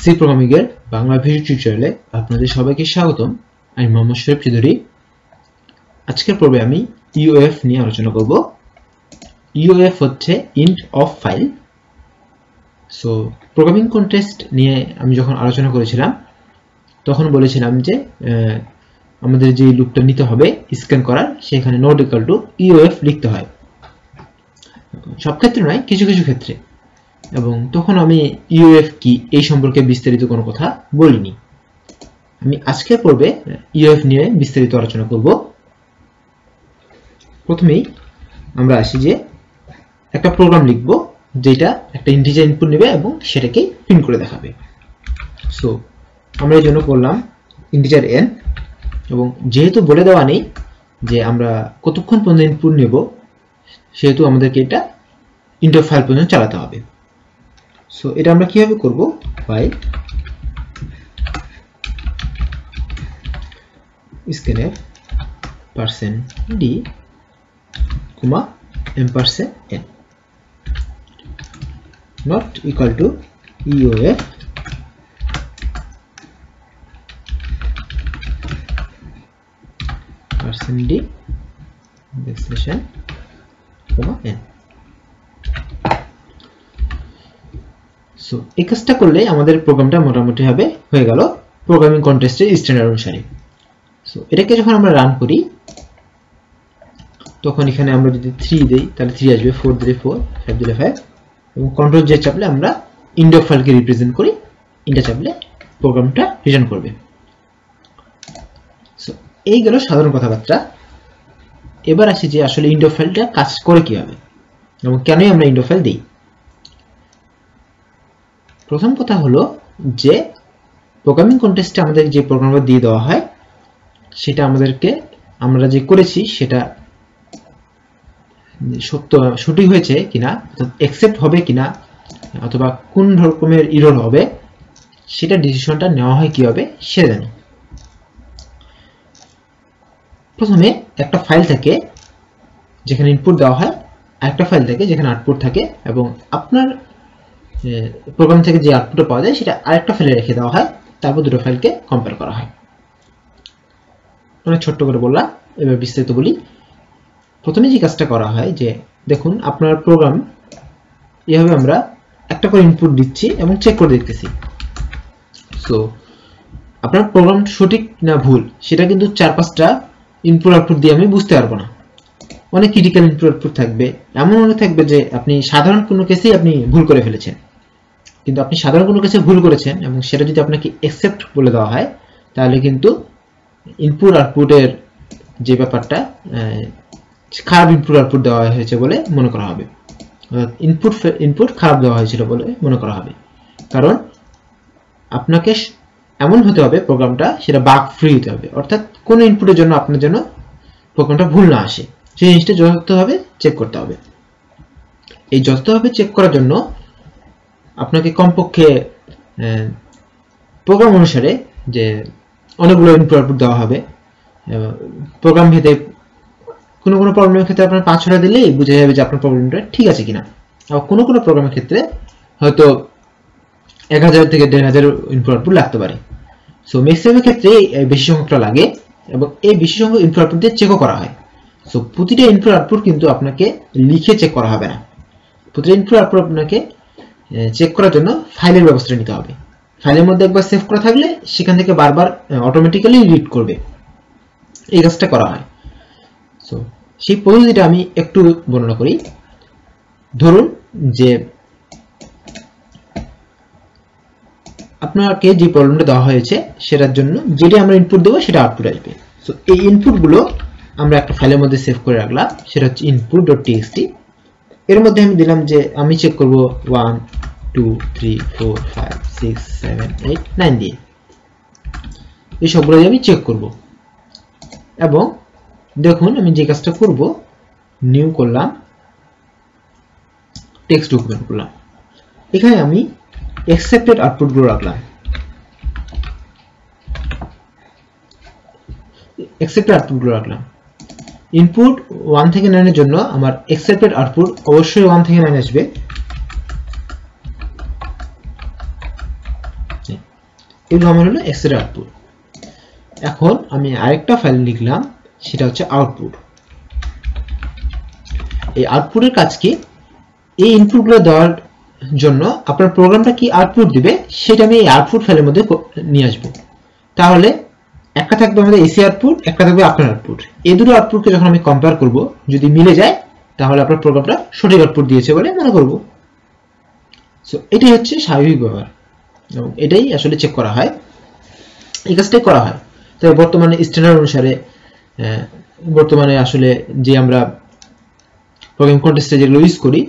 C programming এর Bangla video টিউটোরিয়ালে আপনাদের সবাইকে স্বাগতম। আমি মোহাম্মদ শরীফ চৌধুরী। আজকের পর্বে আমি ইউএফ নিয়ে আলোচনা করব। ইউএফ হচ্ছে int of file. So programming contest নিয়ে আমি যখন আলোচনা করেছিলাম তখন বলেছিলাম যে আমাদের যে লুপটা নিতে হবে স্ক্যান করার, সেখানে নট ইকুয়াল টু ইউএফ লিখতে হয়। সব ক্ষেত্রে নয়, কিছু কিছু ক্ষেত্রে। এবং তখন আমি ইউএফ কি এই সম্পর্কে বিস্তারিত কোনো কথা বলিনি। আমি আজকের পর্বে ইউএফ নিয়ে বিস্তারিত আলোচনা করব। প্রথমেই আমরা আসি যে একটা প্রোগ্রাম লিখব যেটা একটা ইন্টিজার ইনপুট নেবে এবং সেটাকে প্রিন্ট করে দেখাবে। সো আমরা এই জন্য করলাম ইন্টিজার n, এবং যেহেতু বলে দেওয়া নেই যে আমরা কতক্ষণ পর্যন্ত ইনপুট নেব, সেহেতু আমাদেরকে এটা ইন্ট অফ ফাইল পর্যন্ত চালাতে হবে। সো এটা আমরা কিভাবে করব? File scanner %d, $n not equal to EOF %d backslash n। So এই কাজটা করলে আমাদের প্রোগ্রামটা মোটামুটি হবে হয়ে গেল প্রোগ্রামিং কন্টেস্টের স্ট্যান্ডার্ড অনুসারে। সো এটাকে যখন আমরা রান করি তখন এখানে আমরা যদি 3 দেই তাহলে 3 আসবে, 4 দিলে 4, 5 দিলে 5, এবং কন্ট্রোল জে চাপলে আমরা ইন্ট অফ ফাইলকে রিপ্রেজেন্ট করি, ইন্টার চাপলে প্রোগ্রামটা রিটার্ন করবে। সো এই গেল সাধারণ কথাবার্তা। এবার আসি যে আসলে ইন্ট অফ ফাইলটা কাজ করে কিভাবে এবং কেনই আমরা ইন্ট অফ ফাইল দিই। প্রথম কথা হলো যে প্রোগ্রামিং কন্টেস্টে আমাদের যে প্রোগ্রামটা দিয়ে দেওয়া হয় সেটা আমাদেরকে আমরা যে করেছি সেটা সঠিক হয়েছে কিনা, অ্যাকসেপ্ট হবে কিনা, অথবা কোন রকমের এরর হবে, সেটা ডিসিশনটা নেওয়া হয় কিভাবে সেটা জানি। প্রথমে একটা ফাইল থাকে যেখানে ইনপুট দেওয়া হয়, একটা ফাইল থাকে যেখানে আউটপুট থাকে, এবং আপনার প্রোগ্রাম থেকে যে আউটপুটটা পাওয়া যায় সেটা আরেকটা ফাইলে রেখে দেওয়া হয়, তারপর দুটো ফাইলকে কম্পেয়ার করা হয়। অনেক ছোট্ট করে বললাম, এবার বিস্তারিত বলি। প্রথমে যে কাজটা করা হয় যে দেখুন আপনার প্রোগ্রাম এভাবে আমরা একটা করে ইনপুট দিচ্ছি এবং চেক করে দেখতেছি। সো আপনার প্রোগ্রাম সঠিক না ভুল সেটা কিন্তু 4-5টা ইনপুট আউটপুট দিয়ে আমি বুঝতে পারবো না। অনেক ক্রিটিক্যাল ইনপুট আউটপুট থাকবে, এমন অনেক থাকবে যে আপনি সাধারণ কোনো কেসেই আপনি ভুল করে ফেলেছেন, কিন্তু আপনি সাধারণ কোনো কেসে ভুল করেছেন এবং সেটা যদি আপনাকে অ্যাকসেপ্ট বলে দেওয়া হয় তাহলে কিন্তু ইনপুট আউটপুটের যে ব্যাপারটা খারাপ ইনপুট আউটপুট দেওয়া হয়েছে বলে মনে করা হবে, ইনপুট খারাপ দেওয়া হয়েছিল বলে মনে করা হবে। কারণ আপনাকে এমন হতে হবে প্রোগ্রামটা সেটা বাগ ফ্রি হতে হবে, অর্থাৎ কোনো ইনপুটের জন্য আপনার জন্য প্রোগ্রামটা ভুল না আসে, সেই জিনিসটা যথাযথভাবে চেক করতে হবে। এই যথাযথভাবে চেক করার জন্য আপনাকে কমপক্ষে প্রোগ্রাম অনুসারে যে অনেকগুলো ইনপুট আউটপুট দেওয়া হবে। প্রোগ্রাম ভেদে কোনো কোনো প্রবলেমের ক্ষেত্রে আপনার 5-6টা দিলেই বোঝা যাবে যে আপনার প্রবলেমটা ঠিক আছে কিনা। আর কোনো কোনো প্রোগ্রামের ক্ষেত্রে হয়তো 1000 থেকে 1500 ইনপুট আউটপুট লাগতে পারে। সো ম্যাক্সিমামের ক্ষেত্রে বেশি সংখ্যকটা লাগে এবং এই বেশি সংখ্যক ইনপুট আউটপুট দিয়ে চেকও করা হয়। সো প্রতিটা ইনপুট আউটপুট কিন্তু আপনাকে লিখে চেক করা হবে না। প্রতিটা ইনপুট আউটপুট আপনাকে চেক করার জন্য ফাইলের ব্যবস্থা নিতে হবে। ফাইলের মধ্যে একবার সেভ করা থাকলে সেখান থেকে বারবার অটোমেটিক্যালি রিড করবে, এই কাজটা করা হয়। সো সেই পদ্ধতিটা আমি একটু বর্ণনা করি। ধরুন যে আপনাকে যে প্রবলেমটা দেওয়া হয়েছে সেটার জন্য যেটা আমরা ইনপুট দেবো সেটা আউটপুট আসবে। সো এই ইনপুটগুলো আমরা একটা ফাইলের মধ্যে সেভ করে রাখলাম, সেটা হচ্ছে input.txt। এর মধ্যে আমি দিলাম যে আমি চেক করব 1 2 3 4 5 6 7 8 9 দিয়ে, এই সবগুলো দিয়ে আমি চেক করব। এবং দেখুন আমি যে কাজটা করব, নিউ করলাম, টেক্সট ডকুমেন্ট করলাম, এখানে আমি অ্যাকসেপ্টেড আউটপুট গুলো রাখলাম। ইনপুট 1 থেকে 9 এর জন্য আমার অ্যাকসেপ্টেড আউটপুট অবশ্যই 1 থেকে 9 আসবে। এগুলো আমার হলো এক্স এর আউটপুট। এখন আমি আরেকটা ফাইল লিখলাম, সেটা হচ্ছে আউটপুট। এই আউটপুটের কাজ কি, এই ইনপুটগুলো দেওয়ার জন্য আপনার প্রোগ্রামটা কি আউটপুট দিবে সেটা আমি এই আউটপুট ফাইলের মধ্যে নিয়ে আসবো। তাহলে একটা থাকবে আমাদের এসি আউটপুট, একটা থাকবে আপনার আউটপুট। এই দুটো আউটপুটকে যখন আমি কম্পেয়ার করব, যদি মিলে যায় তাহলে আপনার প্রোগ্রামটা সঠিক আউটপুট দিয়েছে বলে মনে করব। সো এটাই হচ্ছে স্বাভাবিক ব্যবহার এবং এটাই আসলে চেক করা হয়, এই কাজটাই করা হয়। তবে বর্তমানে স্ট্যান্ডার্ড অনুসারে বর্তমানে আসলে যে আমরা প্রোগ্রামিং কন্টেস্টে যেগুলো ইউজ করি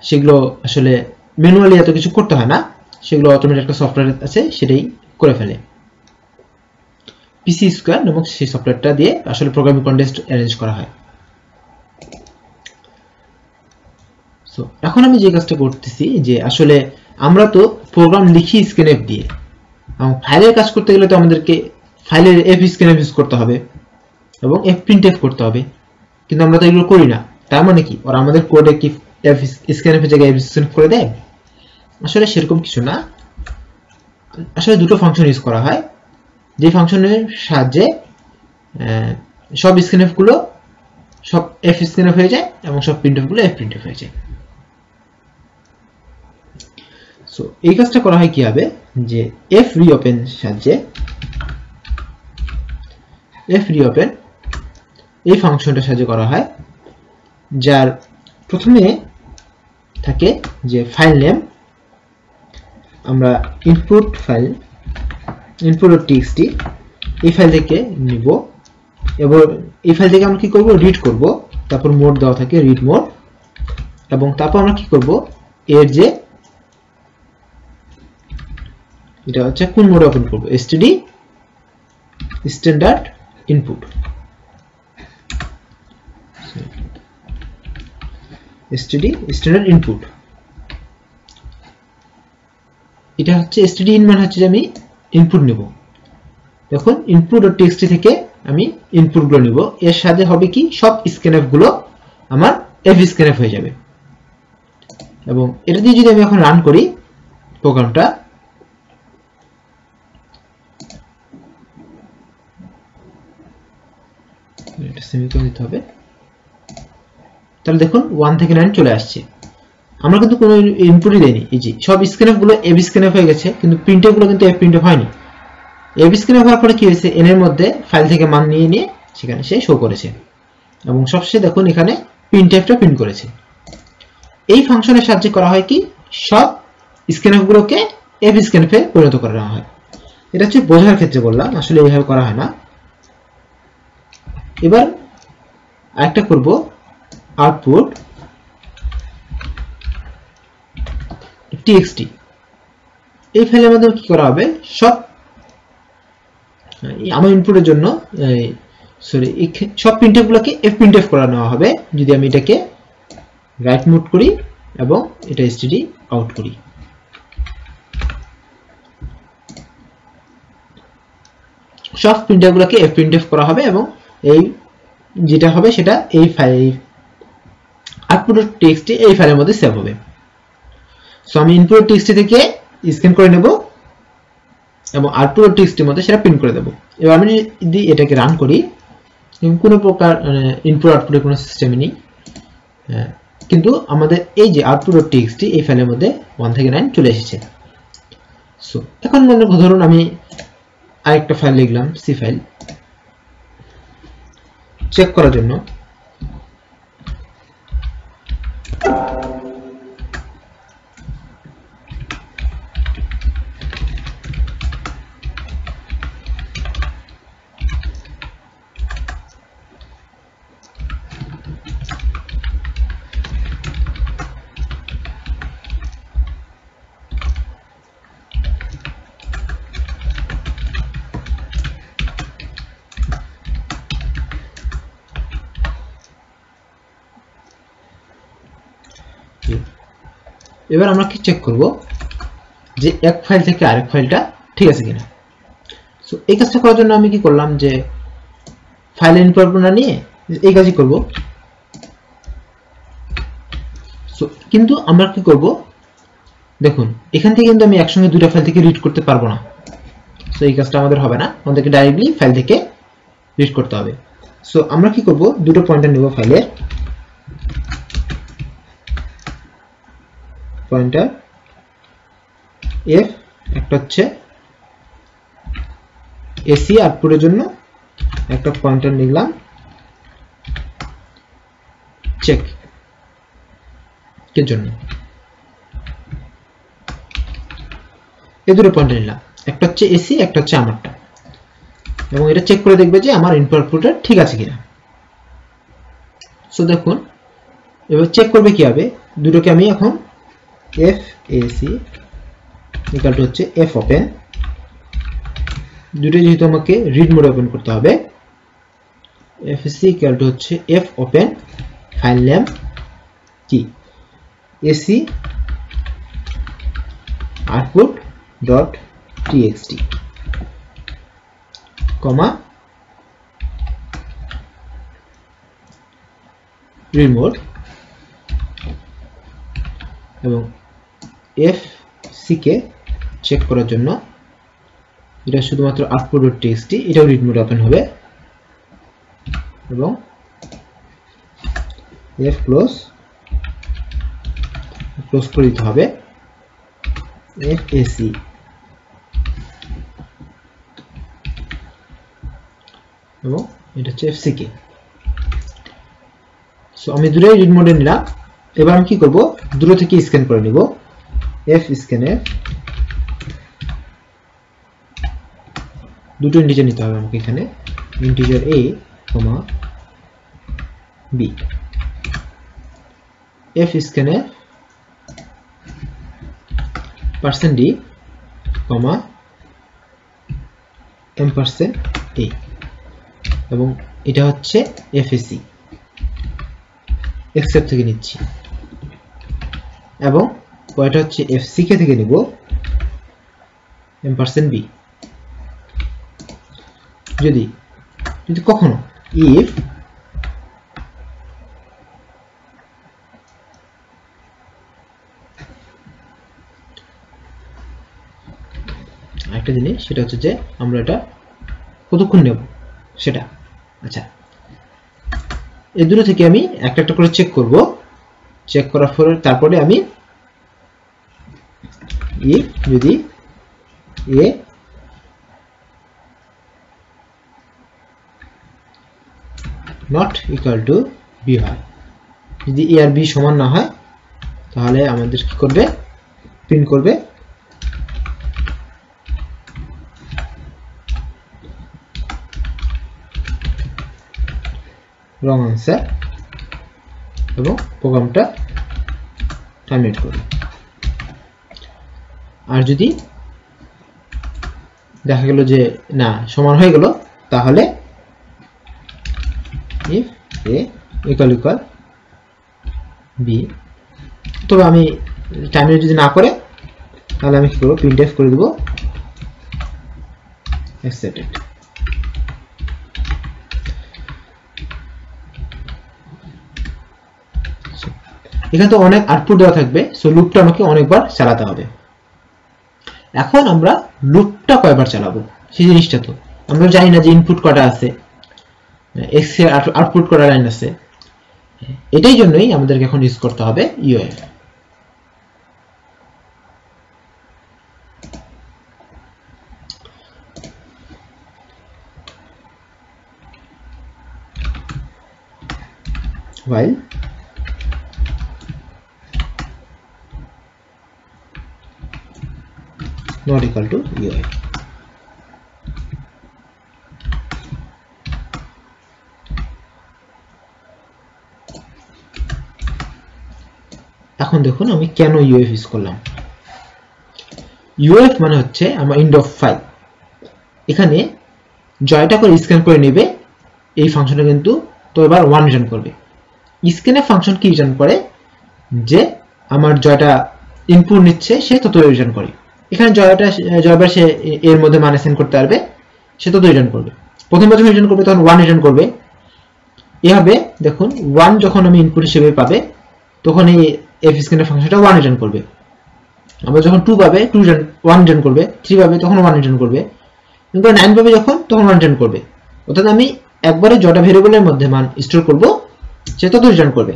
সেগুলো আসলে ম্যানুয়ালি এত কিছু করতে হয় না, সেগুলো অটোমেটিক একটা সফটওয়্যার আছে সেটাই করে ফেলে, পিসি স্কোয়ার নামক সেই সফটওয়্যারটা দিয়ে আসলে প্রোগ্রামিং কন্টেস্ট অ্যারেঞ্জ করা হয়। সো এখন আমি যে কাজটা করতেছি যে আসলে আমরা তো প্রোগ্রাম লিখি স্ক্যানএফ দিয়ে, এবং ফাইলের কাজ করতে গেলে তো আমাদেরকে ফাইলের এফ স্ক্যানএফ ইউজ করতে হবে এবং এফ প্রিন্টএফ করতে হবে, কিন্তু আমরা তো এগুলো করি না। তার মানে কি ওরা আমাদের কোডে কি এফ স্ক্যানএফ এর জায়গায় এফ স্ক্যানএফ করে দেয়? আসলে সেরকম কিছু না। আসলে দুটো ফাংশন ইউজ করা হয়, যে ফাংশনের সাহায্যে সব স্ক্যানএফ গুলো সব এফ স্ক্যানএফ হয়ে যায় এবং সব প্রিন্টএফ গুলো এফ প্রিন্টএফ হয়ে যায়। সো এই কাজটা করা হয় কিভাবে, যে এফ রিওপেন সাহায্যে, এফ রিওপেন এই ফাংশনটার সাহায্যে করা হয়, যার প্রথমে থাকে যে ফাইল নেম, আমরা ইনপুট ফাইল input.txt এই ফাইল থেকে নিব এবং এই ফাইল থেকে আমরা কি করব, রিড করব। তারপর মোড দেওয়া থাকে রিড মোড, এবং তারপর আমরা কি করব, এর যে এটা হচ্ছে কোন মোডে ওপেন করব, std standard input, std standard input. এটা হচ্ছে std in মানে হচ্ছে যে আমি ইনপুট নেব। দেখুন input.txt থেকে আমি ইনপুট গুলো নিব, এর সাথে হবে কি সব স্ক্যানএফ গুলো আমার এফ স্ক্যানএফ হয়ে যাবে। এবং এটা দিয়ে যদি আমি এখন রান করি প্রোগ্রামটা, এটা সেমিকোলন দিতে হবে, তাহলে দেখুন 1 থেকে 9 চলে আসছে। আমরা কিন্তু কোনো ইনপুটই দেইনি, এই যে সব স্ক্যানএফ গুলো এফ স্ক্যানএফ হয়ে গেছে, কিন্তু প্রিন্টএফ গুলো কিন্তু এফ প্রিন্টএফ হয়নি। এফ স্ক্যানএফ হওয়ার পরে কি হয়েছে, এন এর মধ্যে ফাইল থেকে মান নিয়ে নিয়ে সেখানে সে শো করেছে, এবং সবশেষে দেখুন এখানে প্রিন্টএফটা প্রিন্ট করেছে। এই ফাংশনের সাহায্যে করা হয় কি, সব স্ক্যানএফ গুলোকে এফ স্ক্যানএফে পরিণত করে নেওয়া হয়। এটা হচ্ছে বোঝার ক্ষেত্রে বললাম, আসলে এইভাবে করা হয় না। এবার আরেকটা করব, আউটপুট txt এই ফাইলের মধ্যে কি করা হবে, সব আমার ইনপুটের জন্য সরি সব প্রিন্টএফ গুলোকে এফ প্রিন্টএফ করা নেওয়া হবে। যদি আমি এটাকে রাইট মোড করি এবং এটা std আউট করি, সব প্রিন্টএফ গুলোকে এফ প্রিন্টএফ করা হবে এবং এই যেটা হবে সেটা এই ফাইল output.txt এই ফাইলের মধ্যে সেভ হবে। সো আমি input.txt থেকে স্ক্যান করে নেব এবং output.txt এর মধ্যে সেটা প্রিন্ট করে দেব। এবার আমি যদি এটাকে রান করি, কোনো প্রকার ইনপুট আউটপুটের কোনো সিস্টেমই নেই, কিন্তু আমাদের এই যে output.txt এই ফাইলের মধ্যে 1 থেকে 9 চলে এসেছে। সো এখন ধরুন আমি আরেকটা ফাইল লিখলাম, সি ফাইল, চেক করার জন্য। এবার আমরা কি চেক করব যে এক ফাইল থেকে আরেক ফাইলটা ঠিক আছে কিনা। সো এই কাজটা করার জন্য আমি কি করলাম, যে ফাইল ইনপুট না নিয়ে এই কাজই করব। সো কিন্তু আমরা কি করব, দেখুন এখান থেকে কিন্তু আমি একসঙ্গে দুটো ফাইল থেকে রিড করতে পারবো না, সো এই কাজটা আমাদের হবে না, আমাদেরকে ডাইরেক্টলি ফাইল থেকে রিড করতে হবে। সো আমরা কি করব, দুটো পয়েন্টার নেব ফাইলের, পয়েন্টার f, একটা হচ্ছে এসি আউটপুটের জন্য, একটা পয়েন্টার নিলাম চেক এর জন্য। এই দুটো পয়েন্টার নিলাম, একটা হচ্ছে এসি, একটা হচ্ছে আমারটা, এবং এটা চেক করে দেখবে যে আমার ইনপুট আউটপুটটা ঠিক আছে কিনা। সো দেখুন এবার চেক করবে কিভাবে, দুটোকে আমি এখন এফ এসি ইকুয়াল টু হচ্ছে এফ ওপেন, দুটো যেহেতু আমাকে রিড মোড ওপেন করতে হবে, এফ এসি ইকুয়াল টু হচ্ছে এফ ওপেন ফাইল নেম কি এসি আউটপুট ডট টিএক্সটি কমা রিড মোড, এবং এফ সি কে চেক করার জন্য এটা শুধুমাত্র আউটপুট ডট টিএক্সটি, এটাও রিড মোড ওপেন হবে, এবং এফ ক্লোজ করে দিতে হবে এফ এসি এবং এটা হচ্ছে এফ সি কে। সো আমি দুটোই রিড মোডে নিলাম, এবার আমি কি করব, দুটো থেকে স্ক্যান করে নিব, এফ স্ক্যানে দুটো ইন্টিজার নিতে হবে আমাকে, এখানে ইন্টিজার a, b, এফ স্ক্যানে %d, m%a, এবং এটা হচ্ছে fsc এক্সেপ্ট থেকে নিচ্ছি, এবং কয়টা হচ্ছে fck থেকে নিব m%b। যদি কখনো if একটা জিনিস, সেটা হচ্ছে যে আমরা এটা কতক্ষণ নেব সেটা, আচ্ছা এই দুটো থেকে আমি একটা একটা করে চেক করব, চেক করার পরে তারপরে আমি যদি a not equal to b হয়, যদি a আর b সমান না হয় তাহলে আমাদের কি করবে, প্রিন্ট করবে রং আনসার, এবং প্রোগ্রামটা টার্মিনেট করবে। আর যদি দেখা গেল যে না সমান হয়ে গেল, তাহলে if a equal b, তবে আমি টার্মিনেট যদি না করে তাহলে আমি কি করব, printf করে দেব accepted। এখানে তো অনেক আউটপুট দেওয়া থাকবে, সো লুপটা আমাকে অনেকবার চালাতে হবে। এখন আমরা লুপটা কয়বার চালাবো সেই জিনিসটা তো আমরা জানি না, যে ইনপুট কটা আছে, এক্স এর আউটপুট কটা লাইন আছে, এটাই জন্যই আমাদেরকে এখন ইউজ করতে হবে UF. while not equal to UI, এখন দেখুন আমি কেন UF ইউজ করলাম। UF মানে হচ্ছে আমার এন্ড অফ ফাইল, এখানে জয়টা করে স্ক্যান করে নেবে এই ফাংশনটা, কিন্তু তো এবার 1 রিটার্ন করবে। স্ক্যানে ফাংশন কি রিটার্ন করে, যে আমার জয়টা ইনপুট নিচ্ছে সে তত রিটার্ন করে, এখানে জয়বার সে এর মধ্যে মান অ্যাসাইন করতে পারবে, সে তত রিটার্ন করবে। প্রথমবার যখন রিটার্ন করবে তখন 1 রিটার্ন করবে, এভাবে দেখুন 1 যখন আমি ইনপুট হিসেবে পাবে তখন এই এফ স্ক্যানের ফাংশনটা 1 রিটার্ন করবে। আবার যখন 2 পাবে 1 রিটার্ন করবে, 3 পাবে তখন 1 রিটার্ন করবে, যখন 9 পাবে তখন রিটার্ন করবে। অর্থাৎ আমি একবারে যটা ভেরিয়েবলের মধ্যে মান স্টোর করব সে তত রিটার্ন করবে,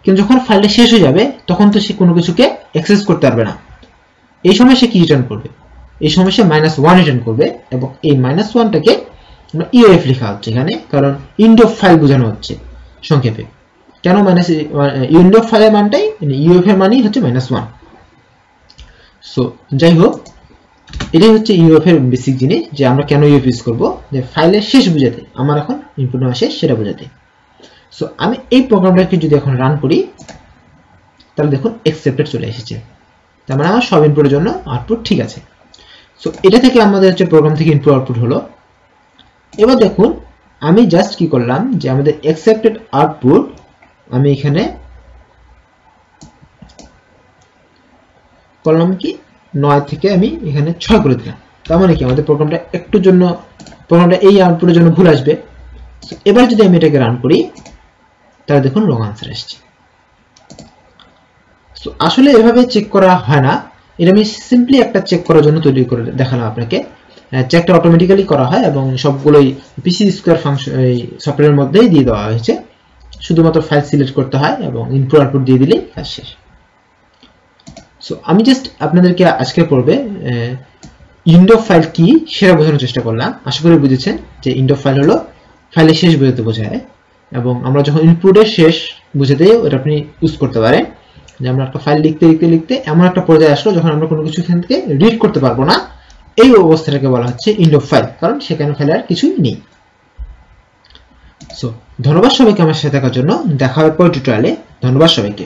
কিন্তু যখন ফাইলটা শেষ হয়ে যাবে তখন তো সে কোনো কিছুকে অ্যাক্সেস করতে পারবে না। এই সময় সে কি রিটার্ন করবে? এই সময় সে -1 রিটার্ন করবে, এবং এই -1টাকে আমরা ইউএফ লেখা হচ্ছে এখানে, কারণ এন্ড অফ ফাইল বোঝানো হচ্ছে সংক্ষেপে। কেন এন্ড অফ ফাইলের মানটাই ইউএফ এর মানই হচ্ছে -1। সো যাই হোক, এটাই হচ্ছে ইউএফ এর বেসিক জিনিস, যে আমরা কেন ইউএফ ইউজ করব, যে ফাইলের শেষ বোঝাতে, আমার এখন ইনপুট নেওয়া শেষ সেটা বোঝাতে। সো আমি এই প্রোগ্রামটাকে যদি এখন রান করি, তাহলে দেখুন অ্যাকসেপ্টেড চলে এসেছে, তার মানে আমার সব ইনপুটের জন্য আউটপুট ঠিক আছে। সো এটা থেকে আমাদের হচ্ছে প্রোগ্রাম থেকে ইনপুট আউটপুট হলো। এবার দেখুন আমি জাস্ট কি করলাম, যে আমাদের অ্যাকসেপ্টেড আউটপুট আমি এখানে করলাম কি 9 থেকে আমি এখানে 6 করে দিলাম। তার মানে কি আমাদের প্রোগ্রামটা এই আউটপুটের জন্য ভুল আসবে। এবার যদি আমি এটাকে রান করি, তাহলে দেখুন রং আনসার আসছে। সো আসলে এভাবে চেক করা হয় না, এটা আমি সিম্পলি একটা চেক করার জন্য তৈরি করে দেখালাম আপনাকে। চেকটা অটোমেটিক্যালি করা হয় এবং সবগুলোই পিসি স্কোয়ার ফাংশন এই সফটওয়্যারের মধ্যেই দিয়ে দেওয়া হয়েছে। শুধুমাত্র ফাইল সিলেক্ট করতে হয় এবং ইনপুট আউটপুট দিয়ে দিলেই কাজ শেষ। সো আমি জাস্ট আপনাদেরকে আজকে পড়বে এন্ড অফ ফাইল কি সেটা বোঝানোর চেষ্টা করলাম। আশা করি বুঝেছেন যে এন্ড অফ ফাইল হলো ফাইলের শেষ বোঝাতে বোঝায়, এবং আমরা যখন ইনপুটের শেষ বুঝাতে ওটা আপনি ইউজ করতে পারেন। যে আমরা একটা ফাইল লিখতে এমন একটা পর্যায়ে আসলো যখন আমরা কোনো কিছু এখান থেকে রিড করতে পারবো না, এই অবস্থাটাকে বলা হচ্ছে এন্ড অফ ফাইল, কারণ সেখানে ফাইলে আর কিছুই নেই। সো ধন্যবাদ সবাইকে আমার সাথে থাকার জন্য। দেখা হবে পরের টিউটোরিয়ালে। ধন্যবাদ সবাইকে।